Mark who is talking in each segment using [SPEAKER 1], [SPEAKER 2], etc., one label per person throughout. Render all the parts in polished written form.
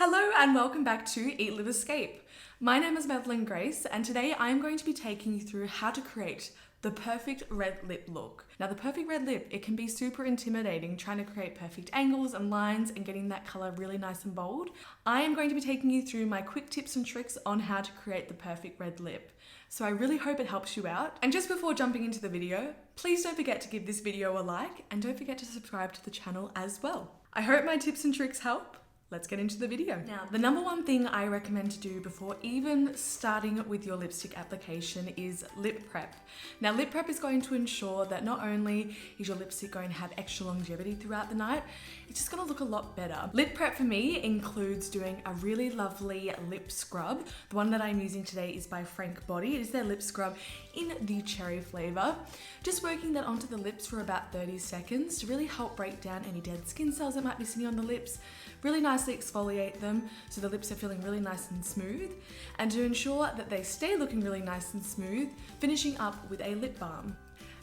[SPEAKER 1] Hello and welcome back to Eat.Live.Escape. My name is Madeleine Grace and today I'm going to be taking you through how to create the perfect red lip look. Now the perfect red lip, it can be super intimidating trying to create perfect angles and lines and getting that color really nice and bold. I am going to be taking you through my quick tips and tricks on how to create the perfect red lip. So I really hope it helps you out. And just before jumping into the video, please don't forget to give this video a like and don't forget to subscribe to the channel as well. I hope my tips and tricks help. Let's get into the video. Now, the number one thing I recommend to do before even starting with your lipstick application is lip prep. Now, lip prep is going to ensure that not only is your lipstick going to have extra longevity throughout the night, it's just gonna look a lot better. Lip prep for me includes doing a really lovely lip scrub. The one that I'm using today is by Frank Body. It is their lip scrub in the cherry flavor. Just working that onto the lips for about 30 seconds to really help break down any dead skin cells that might be sitting on the lips, really nicely exfoliate them so the lips are feeling really nice and smooth, and to ensure that they stay looking really nice and smooth, finishing up with a lip balm.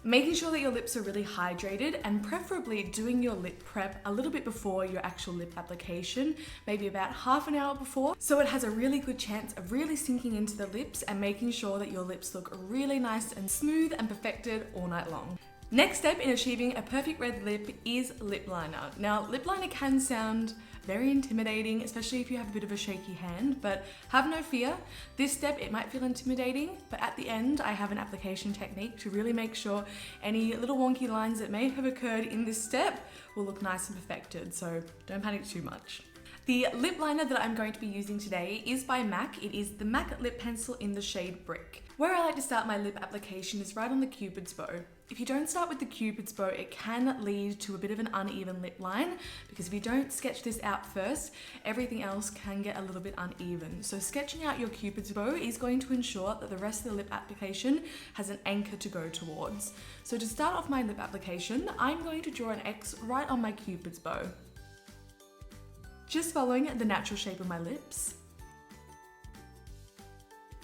[SPEAKER 1] Making sure that your lips are really hydrated and preferably doing your lip prep a little bit before your actual lip application, maybe about half an hour before, so it has a really good chance of really sinking into the lips and making sure that your lips look really nice and smooth and perfected all night long. Next step in achieving a perfect red lip is lip liner. Now, lip liner can sound very intimidating, especially if you have a bit of a shaky hand, but have no fear. This step, it might feel intimidating, but at the end, I have an application technique to really make sure any little wonky lines that may have occurred in this step will look nice and perfected, so don't panic too much. The lip liner that I'm going to be using today is by MAC. It is the MAC lip pencil in the shade Brick. Where I like to start my lip application is right on the Cupid's bow. If you don't start with the Cupid's bow, it can lead to a bit of an uneven lip line, because if you don't sketch this out first, everything else can get a little bit uneven. So sketching out your Cupid's bow is going to ensure that the rest of the lip application has an anchor to go towards. So to start off my lip application, I'm going to draw an X right on my Cupid's bow, just following the natural shape of my lips.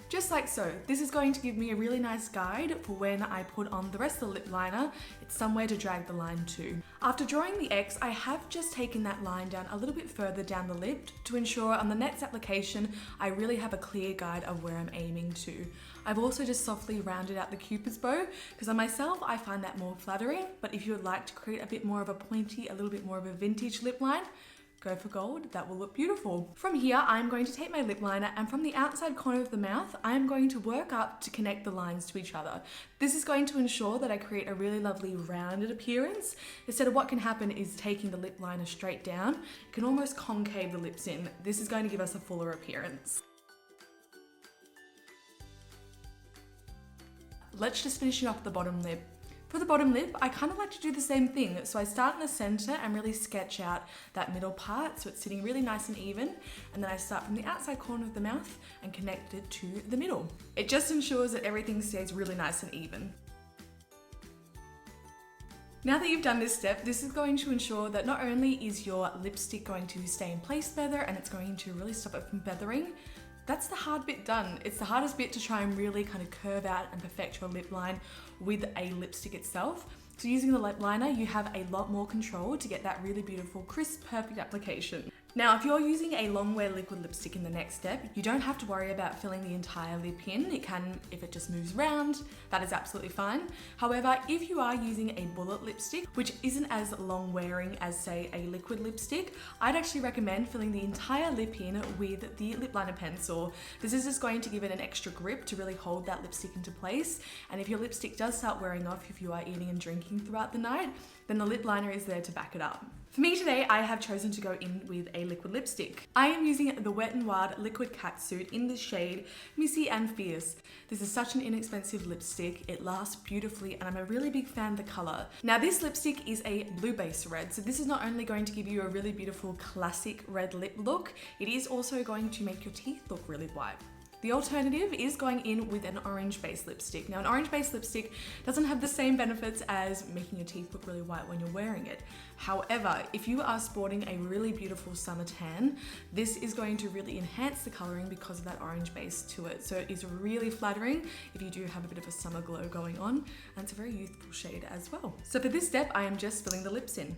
[SPEAKER 1] Just like so. This is going to give me a really nice guide for when I put on the rest of the lip liner. It's somewhere to drag the line to. After drawing the X, I have just taken that line down a little bit further down the lip to ensure on the next application, I really have a clear guide of where I'm aiming to. I've also just softly rounded out the Cupid's bow, because on myself, I find that more flattering, but if you would like to create a bit more of a pointy, a little bit more of a vintage lip line, go for gold, that will look beautiful. From here, I'm going to take my lip liner and from the outside corner of the mouth, I am going to work up to connect the lines to each other. This is going to ensure that I create a really lovely rounded appearance. Instead of what can happen is taking the lip liner straight down, you can almost concave the lips in. This is going to give us a fuller appearance. Let's just finish off the bottom lip. For the bottom lip, I kind of like to do the same thing. So I start in the center and really sketch out that middle part so it's sitting really nice and even. And then I start from the outside corner of the mouth and connect it to the middle. It just ensures that everything stays really nice and even. Now that you've done this step, this is going to ensure that not only is your lipstick going to stay in place better and it's going to really stop it from feathering, that's the hard bit done. It's the hardest bit to try and really kind of curve out and perfect your lip line with a lipstick itself. So using the lip liner, you have a lot more control to get that really beautiful, crisp, perfect application. Now, if you're using a long wear liquid lipstick in the next step, you don't have to worry about filling the entire lip in. It can, if it just moves around, that is absolutely fine. However, if you are using a bullet lipstick, which isn't as long wearing as say a liquid lipstick, I'd actually recommend filling the entire lip in with the lip liner pencil. This is just going to give it an extra grip to really hold that lipstick into place. And if your lipstick does start wearing off if you are eating and drinking throughout the night, then the lip liner is there to back it up. For me today, I have chosen to go in with a liquid lipstick. I am using the Wet n Wild Liquid Catsuit in the shade Missy and Fierce. This is such an inexpensive lipstick. It lasts beautifully and I'm a really big fan of the color. Now this lipstick is a blue base red, so this is not only going to give you a really beautiful classic red lip look, it is also going to make your teeth look really white. The alternative is going in with an orange-based lipstick. Now, an orange-based lipstick doesn't have the same benefits as making your teeth look really white when you're wearing it. However, if you are sporting a really beautiful summer tan, this is going to really enhance the coloring because of that orange base to it. So it is really flattering if you do have a bit of a summer glow going on, and it's a very youthful shade as well. So for this step, I am just filling the lips in.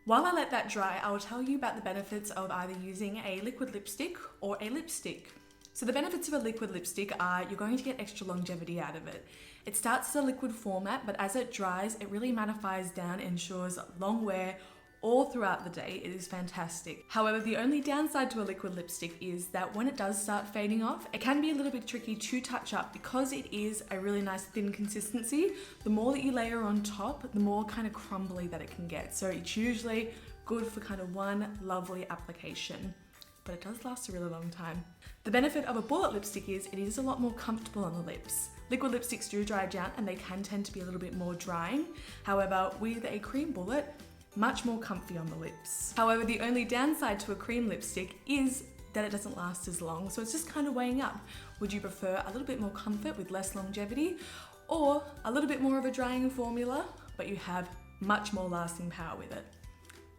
[SPEAKER 1] While I let that dry, I will tell you about the benefits of either using a liquid lipstick or a lipstick. So the benefits of a liquid lipstick are you're going to get extra longevity out of it. It starts as a liquid format, but as it dries, it really mattifies down and ensures long wear all throughout the day. It is fantastic. However, the only downside to a liquid lipstick is that when it does start fading off, it can be a little bit tricky to touch up because it is a really nice thin consistency. The more that you layer on top, the more kind of crumbly that it can get. So it's usually good for kind of one lovely application, but it does last a really long time. The benefit of a bullet lipstick is it is a lot more comfortable on the lips. Liquid lipsticks do dry down and they can tend to be a little bit more drying. However, with a cream bullet, much more comfy on the lips. However, the only downside to a cream lipstick is that it doesn't last as long. So it's just kind of weighing up. Would you prefer a little bit more comfort with less longevity, or a little bit more of a drying formula, but you have much more lasting power with it?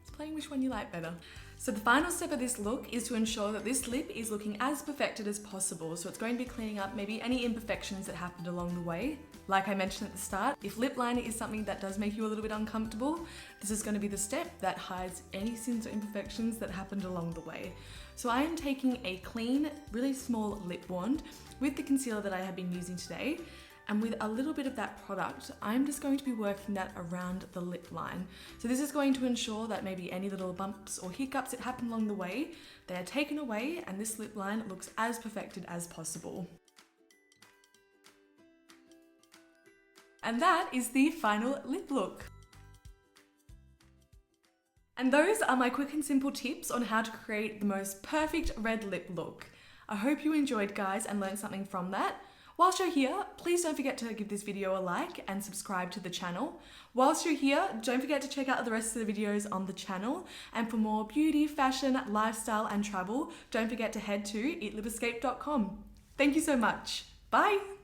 [SPEAKER 1] It's playing which one you like better. So the final step of this look is to ensure that this lip is looking as perfected as possible. So it's going to be cleaning up maybe any imperfections that happened along the way. Like I mentioned at the start, if lip liner is something that does make you a little bit uncomfortable, this is going to be the step that hides any sins or imperfections that happened along the way. So I am taking a clean, really small lip wand with the concealer that I have been using today, and with a little bit of that product, I'm just going to be working that around the lip line. So this is going to ensure that maybe any little bumps or hiccups that happen along the way, they are taken away and this lip line looks as perfected as possible. And that is the final lip look. And those are my quick and simple tips on how to create the most perfect red lip look. I hope you enjoyed, guys, and learned something from that. Whilst you're here, please don't forget to give this video a like and subscribe to the channel. Whilst you're here, don't forget to check out the rest of the videos on the channel. And for more beauty, fashion, lifestyle, and travel, don't forget to head to Eat.Live.Escape.com. Thank you so much. Bye.